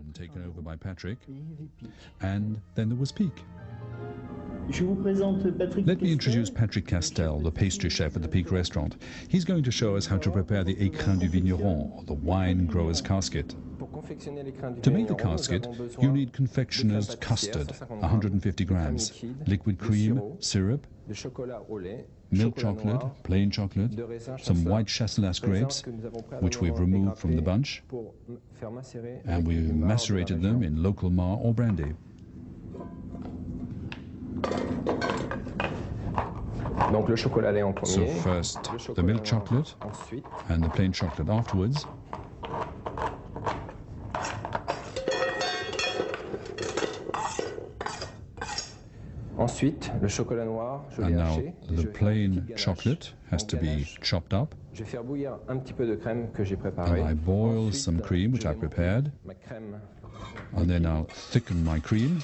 and taken over by Patrick. And then there was Pique. Let me introduce Patrick Castel, the pastry chef at the Pique restaurant. He's going to show us how to prepare the Ecrin De Vigneron, or the wine grower's casket. To make the casket, you need confectioner's custard, 150 grams, liquid cream, syrup, milk chocolate, plain chocolate, some white chasselas grapes, which we've removed from the bunch, and we macerated them in local mar or brandy. So first the milk chocolate and the plain chocolate afterwards. And now the plain chocolate has to be chopped up. And I boil some cream which I prepared. And then I'll thicken my cream.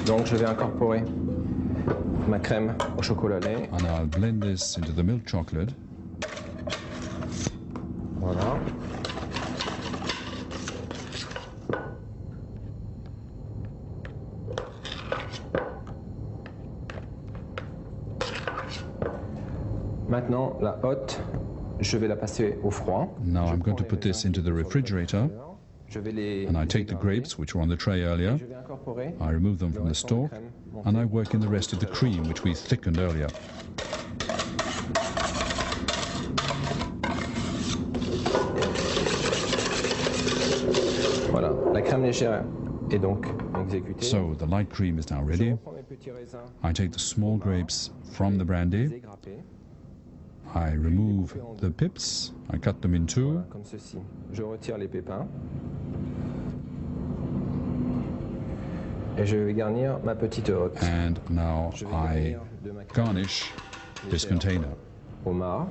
Donc je vais incorporer ma crème au chocolat lait. And I'll blend this into the milk chocolate. Voilà. Maintenant, la hotte, je vais la passer au froid. Now I'm going to put this into the refrigerator. And I take the grapes, which were on the tray earlier, I remove them from the stalk, and I work in the rest of the cream, which we thickened earlier. Voilà, la crème légère est donc exécutée. So the light cream is now ready. I take the small grapes from the brandy. I remove the pips, I cut them in two. Comme ceci. Je retire les pépins. Et je vais garnir ma petite hotte. And now I garnish this container. Au mar.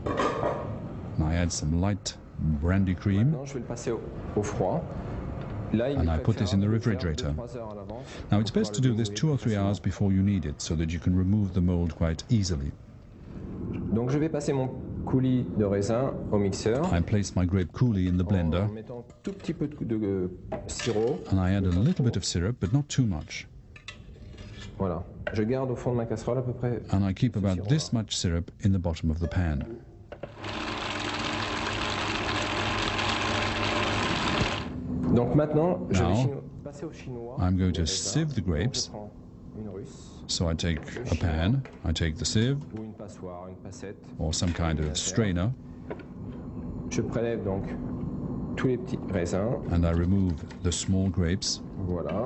And I add some light brandy cream. Maintenant, je vais le passer au froid. And I put this in the refrigerator. Now it's best to do this 2 or 3 hours before you need it, so that you can remove the mold quite easily. Donc je vais passer mon coulis de raisin au mixeur. I place my grape coulis in the blender. En mettant tout petit peu de sirop. And I add a little bit of syrup, but not too much. Voilà. Je garde au fond de ma casserole à peu près. And I keep about this much syrup in the bottom of the pan. Donc maintenant, je vais Now, passer au chinois. I'm going to sieve the grapes. So I take a pan, I take the sieve, Ou une passoire, une passette. or some kind of strainer, Je prélève donc tous les petits raisins. and I remove the small grapes. Voilà.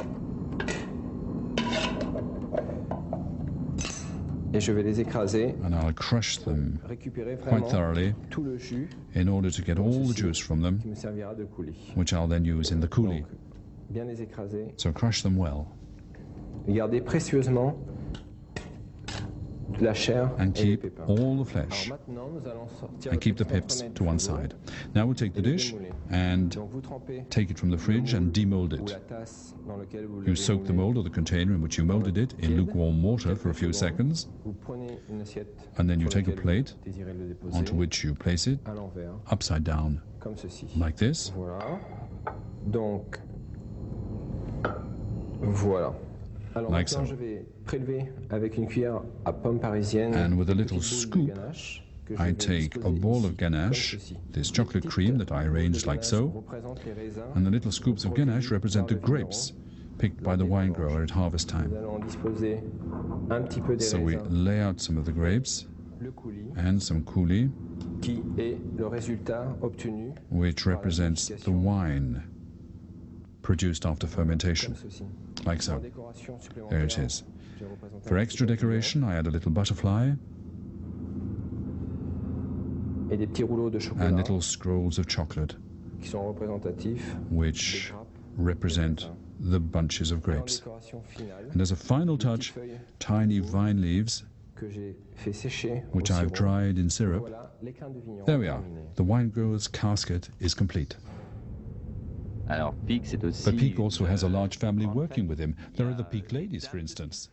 Et je vais les écraser, And I'll crush them récupérer quite vraiment thoroughly tout le jus in order to get all the juice from them, qui me servira de coulis. which I'll then use in the coulis. Donc, bien les écraser. So crush them well Et garder précieusement la chair and et les keep pépins. all the flesh Alors maintenant, nous allons sortir and le keep the petit pips entremets to du one frigo side. Now we'll take the et le dish démouler. and Donc vous trempez take it from the fridge and demold ou it. la tasse dans laquelle vous You l'avez soak the moulé. mold or the container in which you molded it in lukewarm water for a few seconds, Vous prenez une assiette and then you sur take a laquelle plate vous désirez le déposer onto which you place it à l'envers, upside down comme ceci. like this. Voilà. Donc, voilà. Alors Like maintenant, so. je vais prélever avec une cuillère à pomme parisienne. And with a une little petite boule de scoop, ganache que je I vais take a disposer ball ici, of ganache, comme ceci. this Les chocolate petites cream that I boules de arranged like ganache so, représentent les raisins and the little scoops of ganache represent the grapes picked by the wine grower at harvest time. Nous allons disposer un petit peu des So we raisins, lay out some of the grapes le coulis, and some coulis, qui est le résultat obtenu which represents the wine produced after fermentation, comme ceci. like En so. décoration There it supplémentaire, is. j'ai représenté For un extra petit papillon decoration, I add a little butterfly et des petits rouleaux de chocolat and little scrolls of chocolate, qui sont représentatifs des which grappes. represent the bunches of En grapes. décoration finale, And as a final des petites touch, feuilles tiny vine leaves, que j'ai fait sécher which au I've sirop. dried in syrup. Voilà, l'écrin de vigneron There we are. terminé. The wine grower's casket is complete. Alors, Pique, c'est aussi... But Pique also has a large family working with him. There are the Pique ladies, for instance.